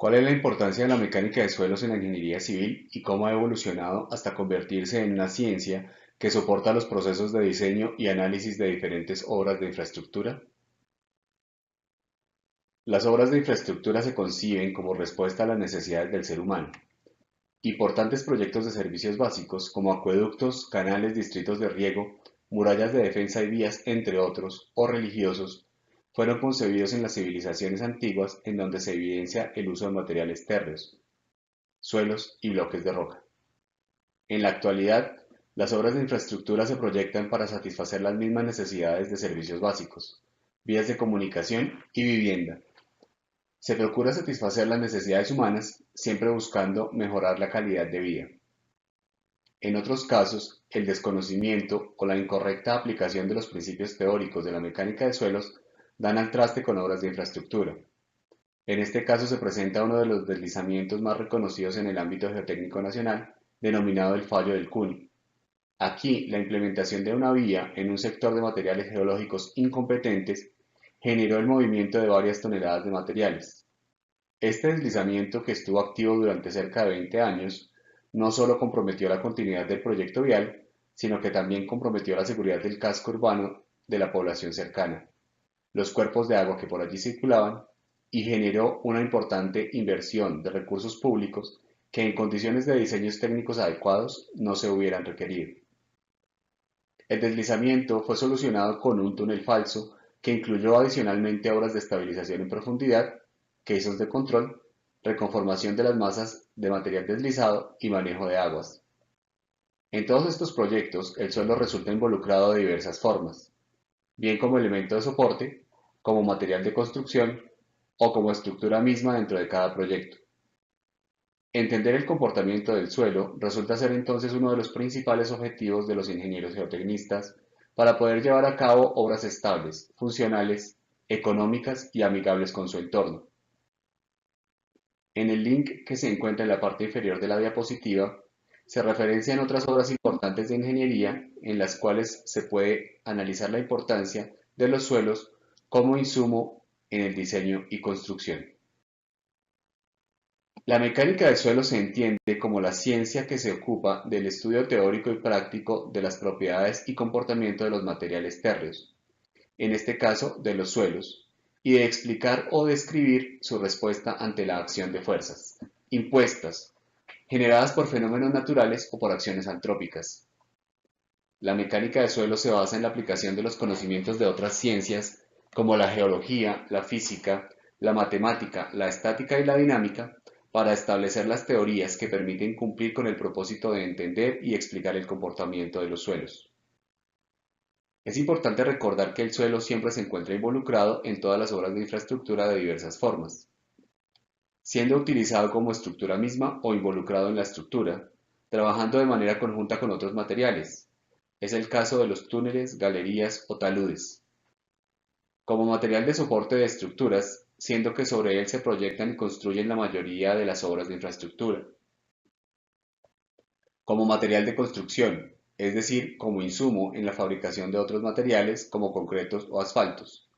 ¿Cuál es la importancia de la mecánica de suelos en la ingeniería civil y cómo ha evolucionado hasta convertirse en una ciencia que soporta los procesos de diseño y análisis de diferentes obras de infraestructura? Las obras de infraestructura se conciben como respuesta a las necesidades del ser humano. Importantes proyectos de servicios básicos como acueductos, canales, distritos de riego, murallas de defensa y vías, entre otros, o religiosos, fueron concebidos en las civilizaciones antiguas en donde se evidencia el uso de materiales térreos, suelos y bloques de roca. En la actualidad, las obras de infraestructura se proyectan para satisfacer las mismas necesidades de servicios básicos, vías de comunicación y vivienda. Se procura satisfacer las necesidades humanas, siempre buscando mejorar la calidad de vida. En otros casos, el desconocimiento o la incorrecta aplicación de los principios teóricos de la mecánica de suelos dan al traste con obras de infraestructura. En este caso se presenta uno de los deslizamientos más reconocidos en el ámbito geotécnico nacional, denominado el fallo del Cuni. Aquí, la implementación de una vía en un sector de materiales geológicos incompetentes generó el movimiento de varias toneladas de materiales. Este deslizamiento, que estuvo activo durante cerca de 20 años, no solo comprometió la continuidad del proyecto vial, sino que también comprometió la seguridad del casco urbano de la población cercana, los cuerpos de agua que por allí circulaban, y generó una importante inversión de recursos públicos que en condiciones de diseños técnicos adecuados no se hubieran requerido. El deslizamiento fue solucionado con un túnel falso que incluyó adicionalmente obras de estabilización en profundidad, quesos de control, reconformación de las masas de material deslizado y manejo de aguas. En todos estos proyectos, el suelo resulta involucrado de diversas formas, bien como elemento de soporte, como material de construcción o como estructura misma dentro de cada proyecto. Entender el comportamiento del suelo resulta ser entonces uno de los principales objetivos de los ingenieros geotecnistas para poder llevar a cabo obras estables, funcionales, económicas y amigables con su entorno. En el link que se encuentra en la parte inferior de la diapositiva, se referencian otras obras importantes de ingeniería en las cuales se puede analizar la importancia de los suelos como insumo en el diseño y construcción. La mecánica de suelos se entiende como la ciencia que se ocupa del estudio teórico y práctico de las propiedades y comportamiento de los materiales térreos, en este caso de los suelos, y de explicar o describir su respuesta ante la acción de fuerzas impuestas, generadas por fenómenos naturales o por acciones antrópicas. La mecánica de suelos se basa en la aplicación de los conocimientos de otras ciencias como la geología, la física, la matemática, la estática y la dinámica para establecer las teorías que permiten cumplir con el propósito de entender y explicar el comportamiento de los suelos. Es importante recordar que el suelo siempre se encuentra involucrado en todas las obras de infraestructura de diversas formas, siendo utilizado como estructura misma o involucrado en la estructura, trabajando de manera conjunta con otros materiales. Es el caso de los túneles, galerías o taludes. Como material de soporte de estructuras, siendo que sobre él se proyectan y construyen la mayoría de las obras de infraestructura. Como material de construcción, es decir, como insumo en la fabricación de otros materiales como concretos o asfaltos.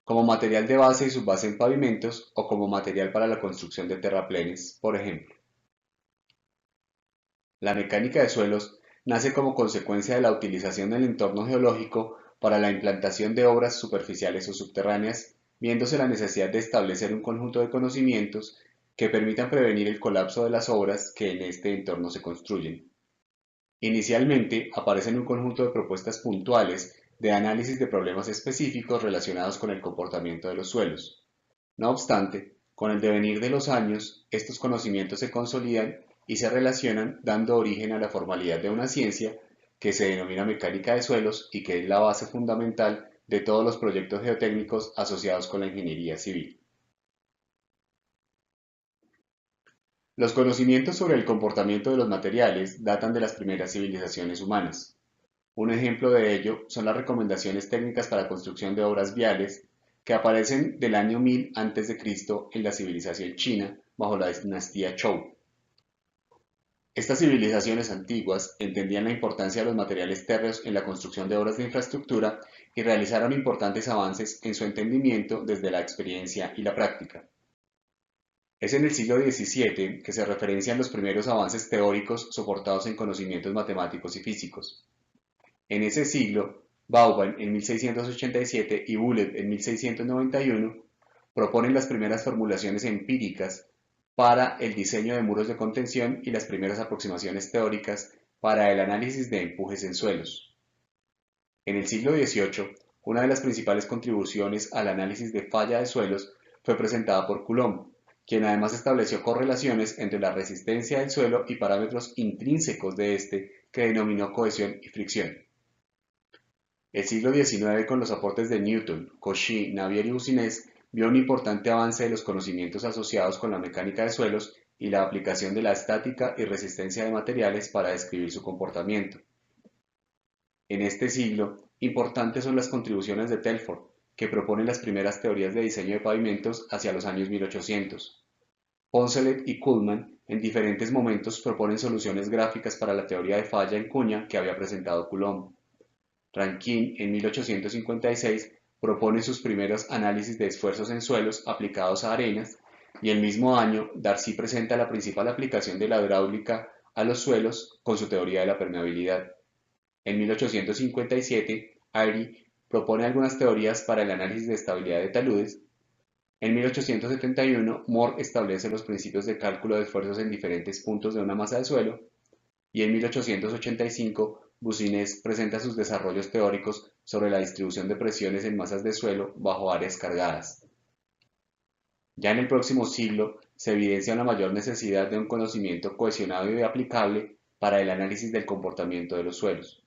Como material de base y subbase en pavimentos o como material para la construcción de terraplenes, por ejemplo. La mecánica de suelos nace como consecuencia de la utilización del entorno geológico para la implantación de obras superficiales o subterráneas, viéndose la necesidad de establecer un conjunto de conocimientos que permitan prevenir el colapso de las obras que en este entorno se construyen. Inicialmente aparecen un conjunto de propuestas puntuales de análisis de problemas específicos relacionados con el comportamiento de los suelos. No obstante, con el devenir de los años, estos conocimientos se consolidan y se relacionan, dando origen a la formalidad de una ciencia que se denomina mecánica de suelos y que es la base fundamental de todos los proyectos geotécnicos asociados con la ingeniería civil. Los conocimientos sobre el comportamiento de los materiales datan de las primeras civilizaciones humanas. Un ejemplo de ello son las recomendaciones técnicas para construcción de obras viales que aparecen del año 1000 a.C. en la civilización china bajo la dinastía Zhou. Estas civilizaciones antiguas entendían la importancia de los materiales térreos en la construcción de obras de infraestructura y realizaron importantes avances en su entendimiento desde la experiencia y la práctica. Es en el siglo XVII que se referencian los primeros avances teóricos soportados en conocimientos matemáticos y físicos. En ese siglo, Vauban en 1687 y Bullet en 1691 proponen las primeras formulaciones empíricas para el diseño de muros de contención y las primeras aproximaciones teóricas para el análisis de empujes en suelos. En el siglo XVIII, una de las principales contribuciones al análisis de falla de suelos fue presentada por Coulomb, quien además estableció correlaciones entre la resistencia del suelo y parámetros intrínsecos de este que denominó cohesión y fricción. El siglo XIX, con los aportes de Newton, Cauchy, Navier y Boussinesq, vio un importante avance de los conocimientos asociados con la mecánica de suelos y la aplicación de la estática y resistencia de materiales para describir su comportamiento. En este siglo, importantes son las contribuciones de Telford, que propone las primeras teorías de diseño de pavimentos hacia los años 1800. Poncelet y Kuhlmann en diferentes momentos proponen soluciones gráficas para la teoría de falla en cuña que había presentado Coulomb. Rankine, en 1856, propone sus primeros análisis de esfuerzos en suelos aplicados a arenas, y el mismo año Darcy presenta la principal aplicación de la hidráulica a los suelos con su teoría de la permeabilidad. En 1857, Airy propone algunas teorías para el análisis de estabilidad de taludes. En 1871, Moore establece los principios de cálculo de esfuerzos en diferentes puntos de una masa de suelo, y en 1885 Boussinesq presenta sus desarrollos teóricos sobre la distribución de presiones en masas de suelo bajo áreas cargadas. Ya en el próximo siglo se evidencia una mayor necesidad de un conocimiento cohesionado y aplicable para el análisis del comportamiento de los suelos.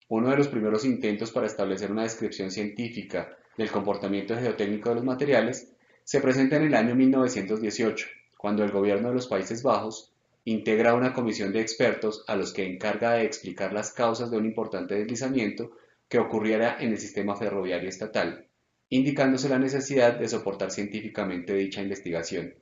Uno de los primeros intentos para establecer una descripción científica del comportamiento geotécnico de los materiales se presenta en el año 1918, cuando el gobierno de los Países Bajos integra una comisión de expertos a los que encarga de explicar las causas de un importante deslizamiento que ocurriera en el sistema ferroviario estatal, indicándose la necesidad de soportar científicamente dicha investigación.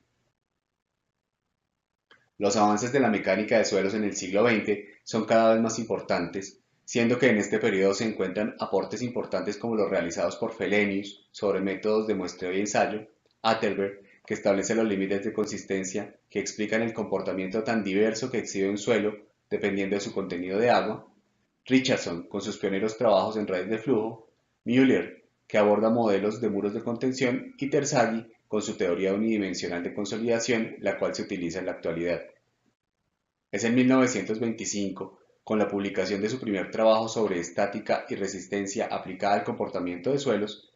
Los avances de la mecánica de suelos en el siglo XX son cada vez más importantes, siendo que en este periodo se encuentran aportes importantes como los realizados por Felenius sobre métodos de muestreo y ensayo, Atterberg, que establece los límites de consistencia que explican el comportamiento tan diverso que exhibe un suelo dependiendo de su contenido de agua, Richardson con sus pioneros trabajos en redes de flujo, Müller, que aborda modelos de muros de contención, y Terzaghi con su teoría unidimensional de consolidación, la cual se utiliza en la actualidad. Es en 1925, con la publicación de su primer trabajo sobre estática y resistencia aplicada al comportamiento de suelos,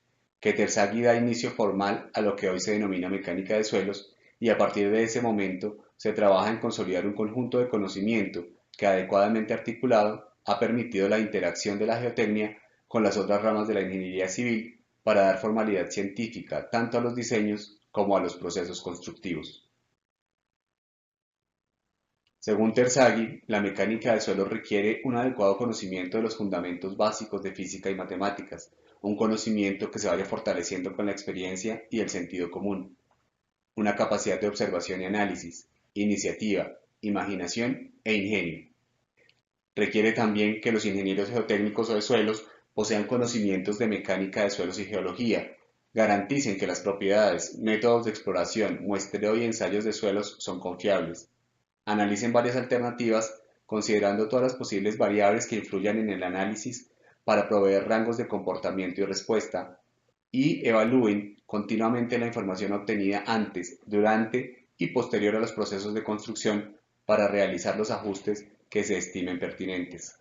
que Terzaghi da inicio formal a lo que hoy se denomina mecánica de suelos, y a partir de ese momento se trabaja en consolidar un conjunto de conocimiento que, adecuadamente articulado, ha permitido la interacción de la geotecnia con las otras ramas de la ingeniería civil para dar formalidad científica tanto a los diseños como a los procesos constructivos. Según Terzaghi, la mecánica de suelo requiere un adecuado conocimiento de los fundamentos básicos de física y matemáticas, un conocimiento que se vaya fortaleciendo con la experiencia y el sentido común, una capacidad de observación y análisis, iniciativa, imaginación e ingenio. Requiere también que los ingenieros geotécnicos o de suelos posean conocimientos de mecánica de suelos y geología, garanticen que las propiedades, métodos de exploración, muestreo y ensayos de suelos son confiables, analicen varias alternativas considerando todas las posibles variables que influyan en el análisis para proveer rangos de comportamiento y respuesta, y evalúen continuamente la información obtenida antes, durante y posterior a los procesos de construcción para realizar los ajustes que se estimen pertinentes.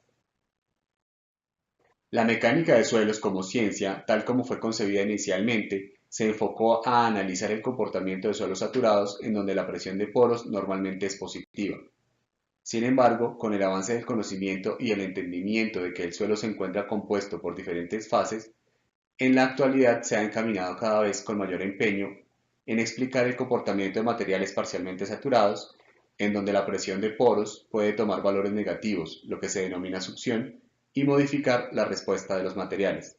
La mecánica de suelos como ciencia, tal como fue concebida inicialmente, se enfocó a analizar el comportamiento de suelos saturados en donde la presión de poros normalmente es positiva. Sin embargo, con el avance del conocimiento y el entendimiento de que el suelo se encuentra compuesto por diferentes fases, en la actualidad se ha encaminado cada vez con mayor empeño en explicar el comportamiento de materiales parcialmente saturados, en donde la presión de poros puede tomar valores negativos, lo que se denomina succión, y modificar la respuesta de los materiales.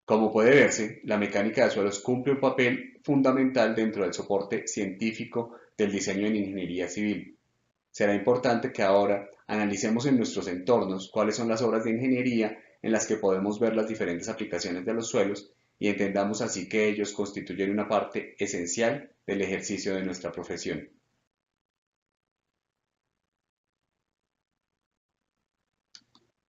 Como puede verse, la mecánica de suelos cumple un papel fundamental dentro del soporte científico del diseño en ingeniería civil. Será importante que ahora analicemos en nuestros entornos cuáles son las obras de ingeniería en las que podemos ver las diferentes aplicaciones de los suelos y entendamos así que ellos constituyen una parte esencial del ejercicio de nuestra profesión.